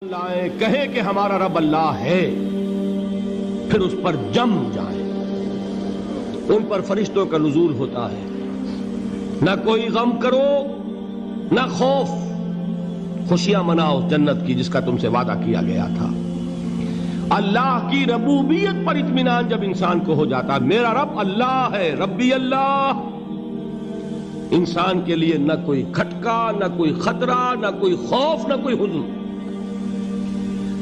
لائیں کہیں کہ ہمارا رب اللہ ہے، پھر اس پر جم جائیں۔ ان پر فرشتوں کا نزول ہوتا ہے، نہ کوئی غم کرو نہ خوف، خوشیاں مناؤ جنت کی جس کا تم سے وعدہ کیا گیا تھا۔ اللہ کی ربوبیت پر اطمینان جب انسان کو ہو جاتا ہے، میرا رب اللہ ہے، ربی اللہ، انسان کے لیے نہ کوئی کھٹکا، نہ کوئی خطرہ، نہ کوئی خوف، نہ کوئی حزن۔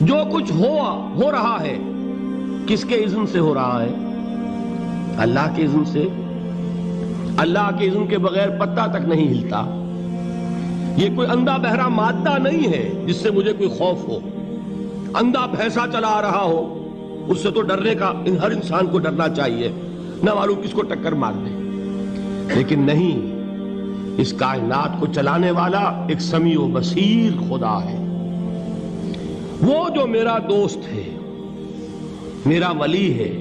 جو کچھ ہو رہا ہے کس کے اذن سے ہو رہا ہے؟ اللہ کے اذن سے۔ اللہ کے اذن کے بغیر پتہ تک نہیں ہلتا۔ یہ کوئی اندھا بہرا مادہ نہیں ہے جس سے مجھے کوئی خوف ہو۔ اندھا بھینسا چلا آ رہا ہو اس سے تو ڈرنے کا ہر انسان کو ڈرنا چاہیے، نہ معلوم کس کو ٹکر مار دے۔ لیکن نہیں، اس کائنات کو چلانے والا ایک سمیع و بصیر خدا ہے۔ وہ جو میرا دوست ہے، میرا ولی ہے۔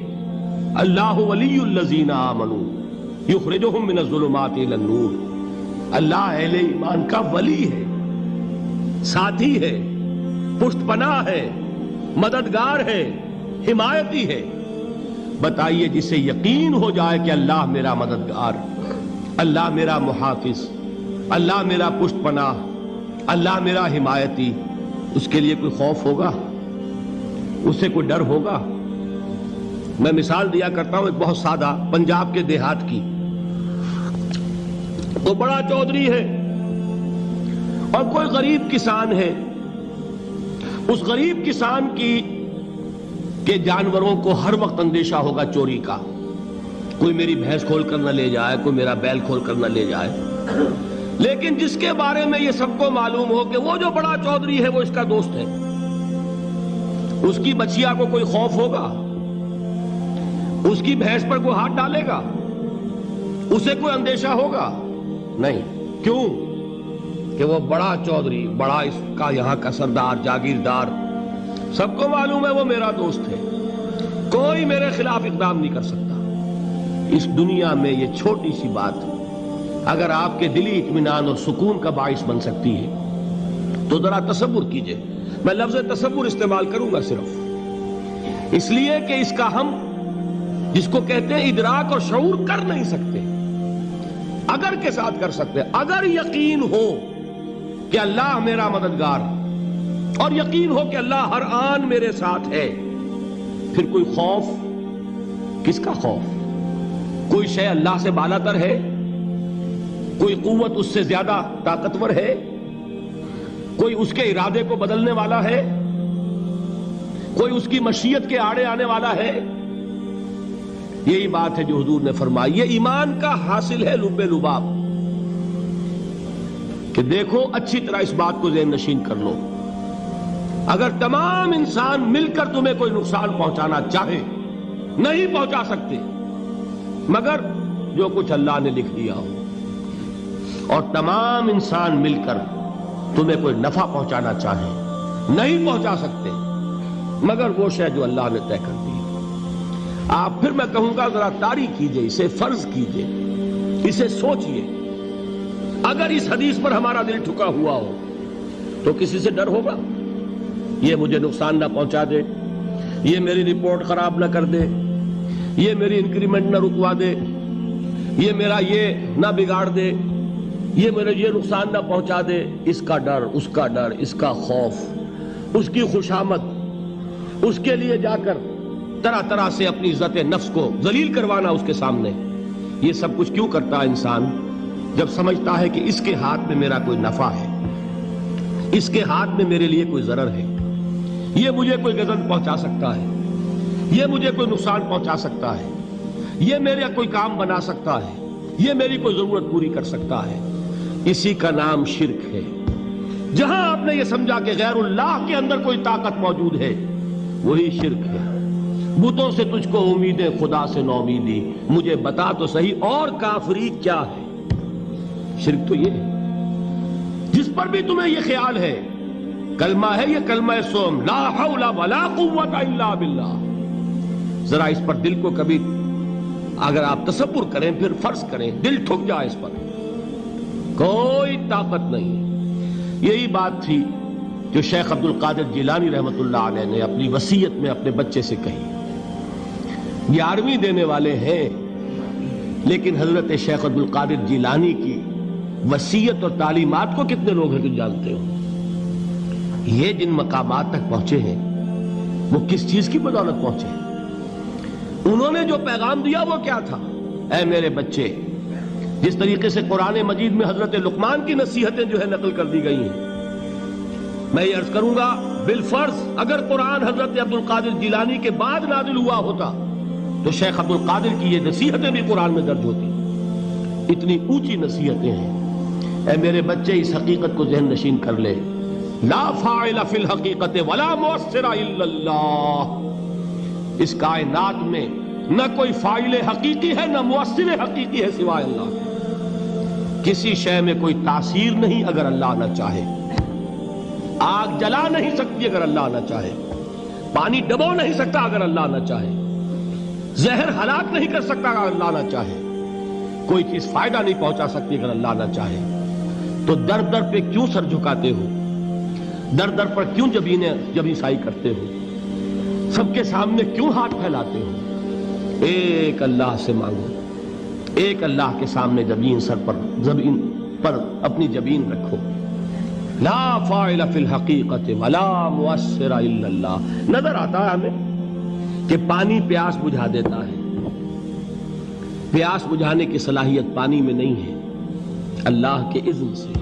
اللہ ولی الذین آمنوا یخرجہم من الظلمات الی النور۔ اللہ اہل ایمان کا ولی ہے، ساتھی ہے، پشت پناہ ہے، مددگار ہے، حمایتی ہے۔ بتائیے جسے یقین ہو جائے کہ اللہ میرا مددگار، اللہ میرا محافظ، اللہ میرا پشت پناہ، اللہ میرا حمایتی، اس کے لیے کوئی خوف ہوگا؟ اس سے کوئی ڈر ہوگا؟ میں مثال دیا کرتا ہوں ایک بہت سادہ پنجاب کے دیہات کی۔ وہ بڑا چودھری ہے اور کوئی غریب کسان ہے۔ اس غریب کسان کے جانوروں کو ہر وقت اندیشہ ہوگا چوری کا، کوئی میری بھینس کھول کر نہ لے جائے، کوئی میرا بیل کھول کر نہ لے جائے۔ لیکن جس کے بارے میں یہ سب کو معلوم ہو کہ وہ جو بڑا چودھری ہے وہ اس کا دوست ہے، اس کی بچیا کو کوئی خوف ہوگا؟ اس کی بھینس پر کوئی ہاتھ ڈالے گا؟ اسے کوئی اندیشہ ہوگا؟ نہیں۔ کیوں؟ کہ وہ بڑا چودھری، بڑا اس کا یہاں کا سردار، جاگیردار، سب کو معلوم ہے وہ میرا دوست ہے، کوئی میرے خلاف اقدام نہیں کر سکتا۔ اس دنیا میں یہ چھوٹی سی بات اگر آپ کے دلی اطمینان اور سکون کا باعث بن سکتی ہے تو ذرا تصور کیجئے۔ میں لفظ تصور استعمال کروں گا صرف اس لیے کہ اس کا ہم جس کو کہتے ہیں ادراک اور شعور کر نہیں سکتے، اگر کے ساتھ کر سکتے۔ اگر یقین ہو کہ اللہ میرا مددگار اور یقین ہو کہ اللہ ہر آن میرے ساتھ ہے، پھر کوئی خوف؟ کس کا خوف؟ کوئی شے اللہ سے بالا تر ہے؟ کوئی قوت اس سے زیادہ طاقتور ہے؟ کوئی اس کے ارادے کو بدلنے والا ہے؟ کوئی اس کی مشیت کے آڑے آنے والا ہے؟ یہی بات ہے جو حضور نے فرمائی۔ یہ ایمان کا حاصل ہے لب لباب، کہ دیکھو اچھی طرح اس بات کو ذہن نشین کر لو، اگر تمام انسان مل کر تمہیں کوئی نقصان پہنچانا چاہے نہیں پہنچا سکتے مگر جو کچھ اللہ نے لکھ دیا ہو، اور تمام انسان مل کر تمہیں کوئی نفع پہنچانا چاہے نہیں پہنچا سکتے مگر وہ شے جو اللہ نے طے کر دی۔ آپ پھر میں کہوں گا ذرا طاری کیجئے، اسے فرض کیجئے، اسے سوچئے۔ اگر اس حدیث پر ہمارا دل ٹھکا ہوا ہو تو کسی سے ڈر ہوگا؟ یہ مجھے نقصان نہ پہنچا دے، یہ میری رپورٹ خراب نہ کر دے، یہ میری انکریمنٹ نہ رکوا دے، یہ میرا یہ نہ بگاڑ دے، یہ میرے یہ نقصان نہ پہنچا دے۔ اس کا ڈر، اس کا ڈر، اس کا خوف، اس کی خوشامد، اس کے لیے جا کر طرح طرح سے اپنی عزت نفس کو ذلیل کروانا اس کے سامنے، یہ سب کچھ کیوں کرتا ہے انسان؟ جب سمجھتا ہے کہ اس کے ہاتھ میں میرا کوئی نفع ہے، اس کے ہاتھ میں میرے لیے کوئی ضرر ہے، یہ مجھے کوئی غضب پہنچا سکتا ہے، یہ مجھے کوئی نقصان پہنچا سکتا ہے، یہ میرا کوئی کام بنا سکتا ہے، یہ میری کوئی ضرورت پوری کر سکتا ہے، اسی کا نام شرک ہے۔ جہاں آپ نے یہ سمجھا کہ غیر اللہ کے اندر کوئی طاقت موجود ہے وہی شرک ہے۔ بتوں سے تجھ کو امیدیں، خدا سے نومیدی، مجھے بتا تو صحیح اور کافری کیا ہے؟ شرک تو یہ ہے۔ جس پر بھی تمہیں یہ خیال ہے، کلمہ ہے یہ کلمہ سوم، لا حول ولا قوت الا باللہ، ذرا اس پر دل کو کبھی اگر آپ تصور کریں، پھر فرض کریں، دل ٹھک جائے اس پر، کوئی طاقت نہیں۔ یہی بات تھی جو شیخ عبد القادر جیلانی رحمۃ اللہ علیہ نے اپنی وصیت میں اپنے بچے سے کہی. 11ویں دینے والے ہیں، لیکن حضرت شیخ عبد القادر جیلانی کی وصیت اور تعلیمات کو کتنے لوگ ہیں تم جانتے ہو؟ یہ جن مقامات تک پہنچے ہیں وہ کس چیز کی بدولت پہنچے ہیں؟ انہوں نے جو پیغام دیا وہ کیا تھا؟ اے میرے بچے، جس طریقے سے قرآن مجید میں حضرت لقمان کی نصیحتیں جو ہے نقل کر دی گئی ہیں، میں یہ عرض کروں گا بالفرض اگر قرآن حضرت عبد القادر جیلانی کے بعد نازل ہوا ہوتا تو شیخ عبد القادر کی یہ نصیحتیں بھی قرآن میں درج ہوتی. اتنی اونچی نصیحتیں ہیں. اے میرے بچے، اس حقیقت کو ذہن نشین کر لے، لا فاعل فی الحقیقت ولا مؤثر الا اللہ. اس کائنات میں نہ کوئی فاعل حقیقی ہے نہ مؤثر حقیقی ہے سوائے اللہ. کسی شے میں کوئی تاثیر نہیں اگر اللہ نہ چاہے. آگ جلا نہیں سکتی اگر اللہ نہ چاہے. پانی ڈبو نہیں سکتا اگر اللہ نہ چاہے. زہر ہلاک نہیں کر سکتا اگر اللہ نہ چاہے. کوئی چیز فائدہ نہیں پہنچا سکتی اگر اللہ نہ چاہے. تو در در پہ کیوں سر جھکاتے ہو؟ در در پر کیوں جبیں سائی کرتے ہو؟ سب کے سامنے کیوں ہاتھ پھیلاتے ہو؟ ایک اللہ سے مانگو. ایک اللہ کے سامنے زمین پر اپنی جبین رکھو. لا فاعل فی الحقیقت ولا مؤثر الا اللہ. نظر آتا ہے ہمیں کہ پانی پیاس بجھا دیتا ہے. پیاس بجھانے کی صلاحیت پانی میں نہیں ہے، اللہ کے اذن سے.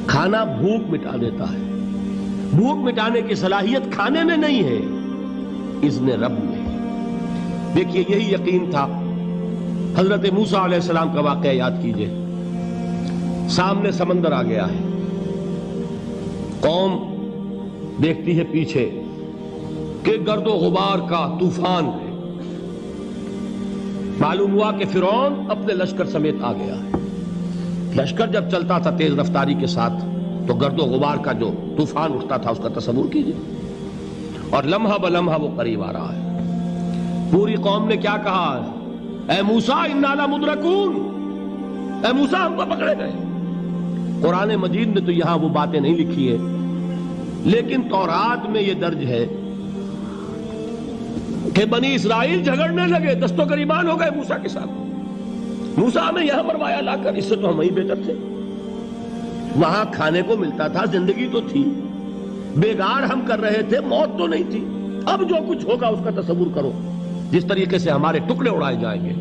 کھانا بھوک مٹا دیتا ہے. بھوک مٹانے کی صلاحیت کھانے میں نہیں ہے، اذن رب میں. دیکھیے یہی یقین تھا. حضرت موسیٰ علیہ السلام کا واقعہ یاد کیجئے. سامنے سمندر آ گیا ہے. قوم دیکھتی ہے پیچھے کہ گرد و غبار کا طوفان ہے. معلوم ہوا کہ فرعون اپنے لشکر سمیت آ گیا ہے. لشکر جب چلتا تھا تیز رفتاری کے ساتھ تو گرد و غبار کا جو طوفان اٹھتا تھا اس کا تصور کیجئے. اور لمحہ بلمحہ وہ قریب آ رہا ہے. پوری قوم نے کیا کہا؟ اے موسیٰ انا لمدرکون. اے موسیٰ ہم کو پکڑے گئے. قرآن مجید نے تو یہاں وہ باتیں نہیں لکھی ہے، لیکن تورات میں یہ درج ہے کہ بنی اسرائیل جھگڑنے لگے، دست و گریبان ہو گئے موسیٰ کے ساتھ. موسیٰ ہمیں یہاں مروایا لا کر، اس سے تو ہم ہی بہتر تھے. وہاں کھانے کو ملتا تھا، زندگی تو تھی. بیگار ہم کر رہے تھے، موت تو نہیں تھی. اب جو کچھ ہوگا اس کا تصور کرو، جس طریقے سے ہمارے ٹکڑے اڑائے جائیں گے.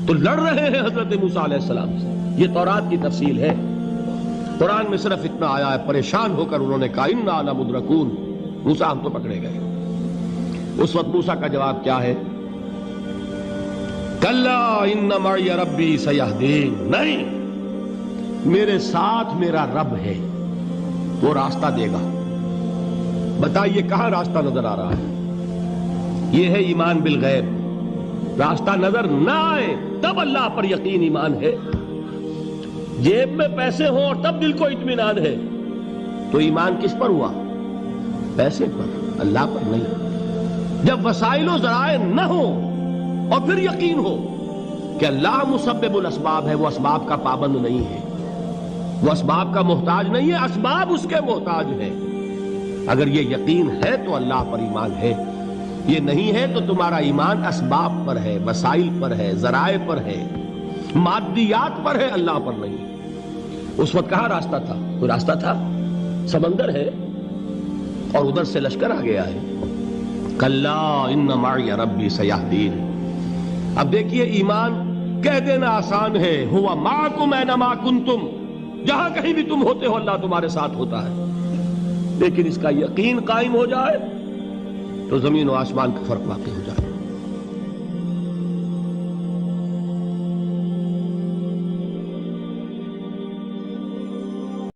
تو لڑ رہے ہیں حضرت موسیٰ علیہ السلام سے. یہ تورات کی تفصیل ہے. قرآن میں صرف اتنا آیا ہے، پریشان ہو کر انہوں نے کہا انا لمدرکون. موسیٰ ہم تو پکڑے گئے. اس وقت موسیٰ کا جواب کیا ہے؟ کلا ان معی ربی سیہدین. نہیں، میرے ساتھ میرا رب ہے، وہ راستہ دے گا. بتائیے کہاں راستہ نظر آ رہا ہے؟ یہ ہے ایمان بالغیب. راستہ نظر نہ آئے تب اللہ پر یقین ایمان ہے. جیب میں پیسے ہوں اور تب دل کو اطمینان ہے تو ایمان کس پر ہوا؟ پیسے پر، اللہ پر نہیں. جب وسائل و ذرائع نہ ہو اور پھر یقین ہو کہ اللہ مسبب الاسباب ہے، وہ اسباب کا پابند نہیں ہے، وہ اسباب کا محتاج نہیں ہے، اسباب اس کے محتاج ہیں. اگر یہ یقین ہے تو اللہ پر ایمان ہے. یہ نہیں ہے تو تمہارا ایمان اسباب پر ہے، وسائل پر ہے، ذرائع پر ہے، مادیات پر ہے، اللہ پر نہیں. اس وقت کہاں راستہ تھا؟ کوئی راستہ تھا؟ سمندر ہے اور ادھر سے لشکر آ گیا ہے. کلا ان معی ربی سیہدین. اب دیکھیے ایمان کہہ دینا آسان ہے، ہوا معکم اینما کنتم. جہاں کہیں بھی تم ہوتے ہو اللہ تمہارے ساتھ ہوتا ہے. لیکن اس کا یقین قائم ہو جائے تو زمین و آسمان کا فرق واقع ہو جائے.